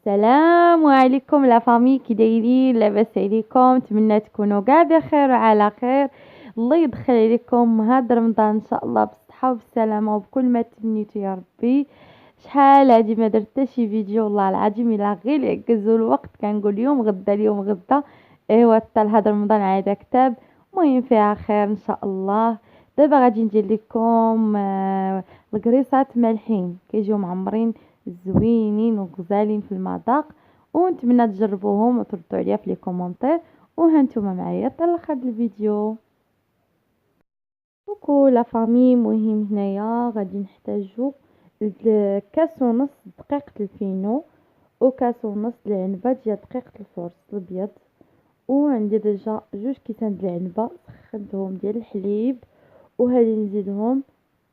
السلام عليكم لا فامي، كي دايرين؟ لاباس عليكم؟ نتمنى تكونوا كاع بخير وعلى خير. الله يدخل عليكم هذا رمضان ان شاء الله بالصحه وبالسلامه وبكل ما تمنيتوا يا ربي. شحال هادي ما درت حتى شي فيديو والله العظيم، الا غير يعكزوا الوقت كنقول اليوم غدا اليوم غدا. ايوا حتى لهذا رمضان عاد كتاب. المهم فيها خير ان شاء الله. دابا غادي ندير لكم القريصات مالحين كيجيو معمرين زوينين وغزالين في المذاق، ونتمنى تجربوهم وتردوا عليا في لي كومونتير. وهانتوما معايا حتى لاخر الفيديو. كوكو لا فامي، مهم هنايا غادي نحتاجو كاس ونص دقيق الفينو، وكاس ونص العنبه ديال دقيق الفورص الابيض، وعندي ديجا 2 كيسان د العنبه سخنتهم ديال الحليب، وهادي نزيدهم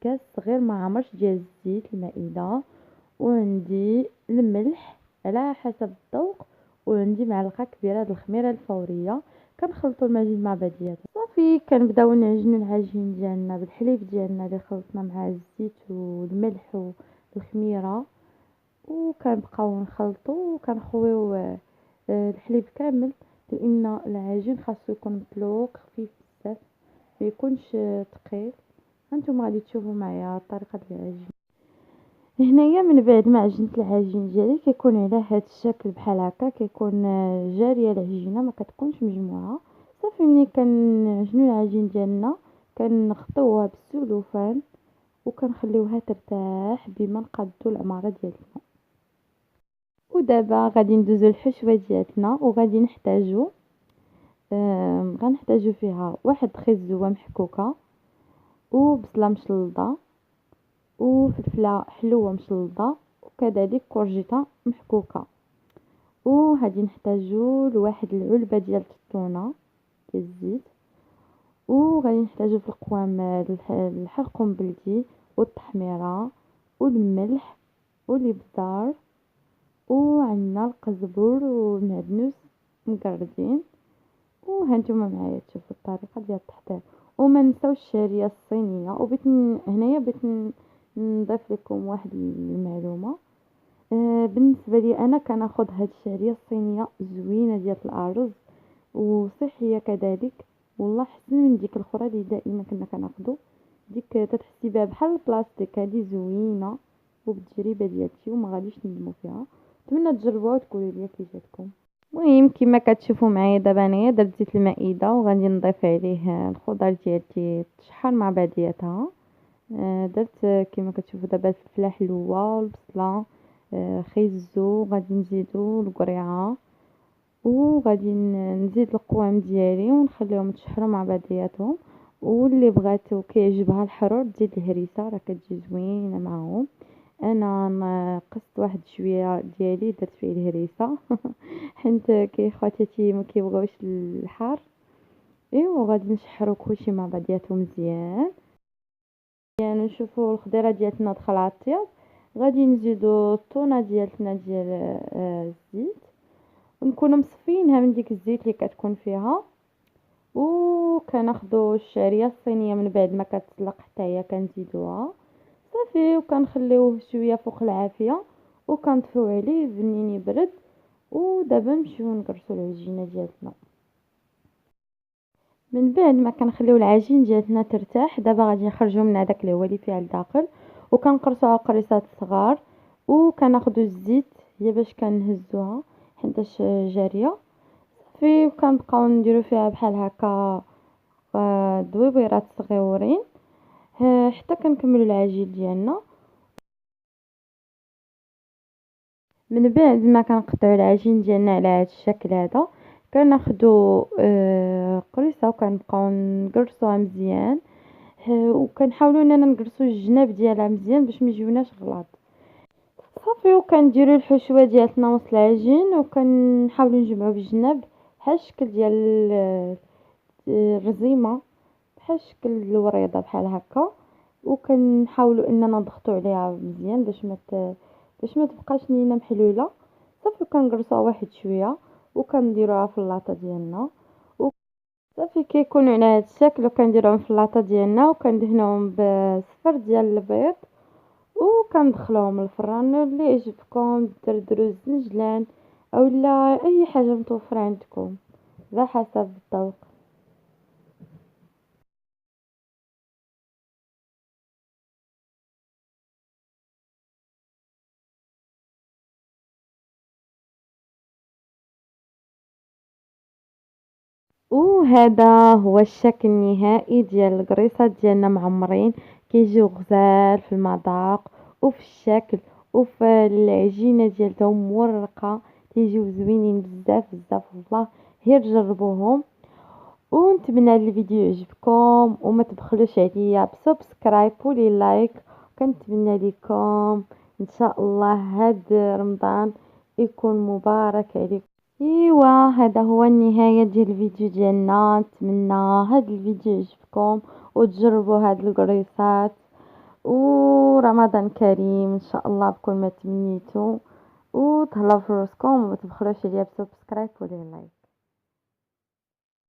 كاس صغير ما عمرش ديال الزيت المائده، وعندي الملح على حسب الذوق، وعندي معلقه كبيره د الخميره الفوريه. كنخلطوا المعجون مع بعضياتها صافي. كنبداو نعجنوا العجين ديالنا بالحليب ديالنا اللي خلطنا مع الزيت والملح والخميره، وكنبقاو نخلطوا وكنخويو الحليب كامل، لان العجين خاصو يكون مطلوق خفيف بزاف ما يكونش ثقيل. هانتوما غادي تشوفوا معايا طريقه العجين. هنايا من بعد ما عجنت العجين ديالي كيكون على هذا الشكل بحال هكا، كيكون جاريه العجينه ما كتكونش مجموعه. صافي ملي كنعجنوا العجين ديالنا كنغطيوها بالسلوفان وكنخليوها ترتاح بما نقادو العماره ديالنا. ودابا غادي ندوزو الحشوه ديالنا، وغادي غنحتاجو فيها واحد خيزوه محكوكه، وبصله مشلضه، وفلفله حلوه مشلضه، وكذلك كورجيطه محكوكه. وهادي نحتاجو لواحد العلبه ديال التونه ديال الزيت، وغادي نحتاجو في القوام الحرق بلدي والتحميره والملح والابزار، وعندنا القزبر والمعدنوس مقردين. وهانتوما معايا تشوفوا الطريقه ديال التحضير. وما نساوش الشعريه الصينيه. وبغيت هنايا بغيت نضيف لكم واحد المعلومه. بالنسبه لي انا كناخذ هاد الشعريه الصينيه زوينه ديال الارز وصحيه كذلك، والله احسن من ديك الاخرى اللي دائما كنا كناخذو. ديك تتحسي بها بحال البلاستيك، هذه زوينه وبالتجربه ديالتي وما غاديش ندموا فيها. نتمنى تجربوها وتقولوا لي كي جاتكم. المهم كما كتشوفوا معايا دابا انايا درت زيت المائده وغادي نضيف عليه الخضر ديالتي تشحر مع بعضياتها. درت كما كتشوفوا دابا الفلفله حلوه والبصله، خيزو، غادي نزيدو القريعه، وغادي نزيد القوام ديالي ونخليهم يتشحروا مع بعضياتهم. واللي بغاتو كيعجبها الحرور تزيد الهريسه راه كتجي زوينه معاهم. انا نقصت واحد شويه ديالي درت فيه الهريسه حيت كي خواتاتي ما كيبغيوش الحار. ايوا غادي نشحروا كلشي مع بعضياتهم مزيان. يعني نشوفوا الخضيره ديالتنا دخل على الطياب، غادي نزيدوا الطونه ديالتنا ديال الزيت، ونكونوا مصفيينها من ديك الزيت اللي كتكون فيها. وكناخذوا الشعريه الصينيه من بعد ما كتطلق حتى هي كنزيدوها صافي، وكنخليوه شويه فوق العافيه وكنطفيو عليه بنين يبرد. ودابا نمشيو نقرصوا العجينه ديالتنا. من بعد ما كنخليو العجين ديالتنا ترتاح، دابا غادي نخرجوا من هذاك الهواء اللي فيها الداخل وكنقرصوها قريصات صغار، وكناخذوا الزيت هي باش كنهزوها حيتاش جاريه صافي، وكنبقاو نديرو فيها بحال هكا دويبيرات صغيورين حتى كنكملوا العجين ديالنا. من بعد ما كنقطعوا العجين ديالنا على هذا الشكل هذا كناخذوا قريصه وكنبقاو نقرصوها مزيان، وكنحاولوا اننا نقرصوا الجناب ديالها مزيان باش ما يجيوناش غلاط صافي. وكنديروا الحشوه ديالتنا وسط العجين وكنحاولوا نجمعوا بالجناب بحال الشكل ديال الرزيمه، بحال شكل الوريضه بحال هكا. وكنحاولوا اننا نضغطوا عليها مزيان باش ما تبقاش نينه محلوله صافي. كنقرصوها واحد شويه وكنديروها في اللاطه ديالنا صافي. كيكونوا على هذا الشكل وكنديروهم في اللاطه ديالنا وكندهنوهم بصفر ديال البيض وكندخلوهم الفران اللي يعجبكم، دردروا الزنجلان اولا اي حاجه متوفره عندكم على حسب الذوق. وهذا هو الشكل النهائي ديال القريصات ديالنا معمرين، كيجيو غزال في المذاق وفي الشكل وفي العجينه ديالهم مورقه، كيجيو زوينين بزاف بزاف والله. غير جربوهم، ونتمنى هاد الفيديو يعجبكم وما تبخلوش عليا بسبسكرايب ولي لايك. كنتمنى لكم ان شاء الله هاد رمضان يكون مبارك عليكم. ايوا هذا هو النهايه ديال الفيديو ديالنا، نتمنى هاد الفيديو يعجبكم وتجربوا هاد القريصات، ورمضان كريم ان شاء الله بكل ما تمنيتوا. وتهلاو في راسكم وما تبخلوش عليا بسبسكرايب ولي لايك.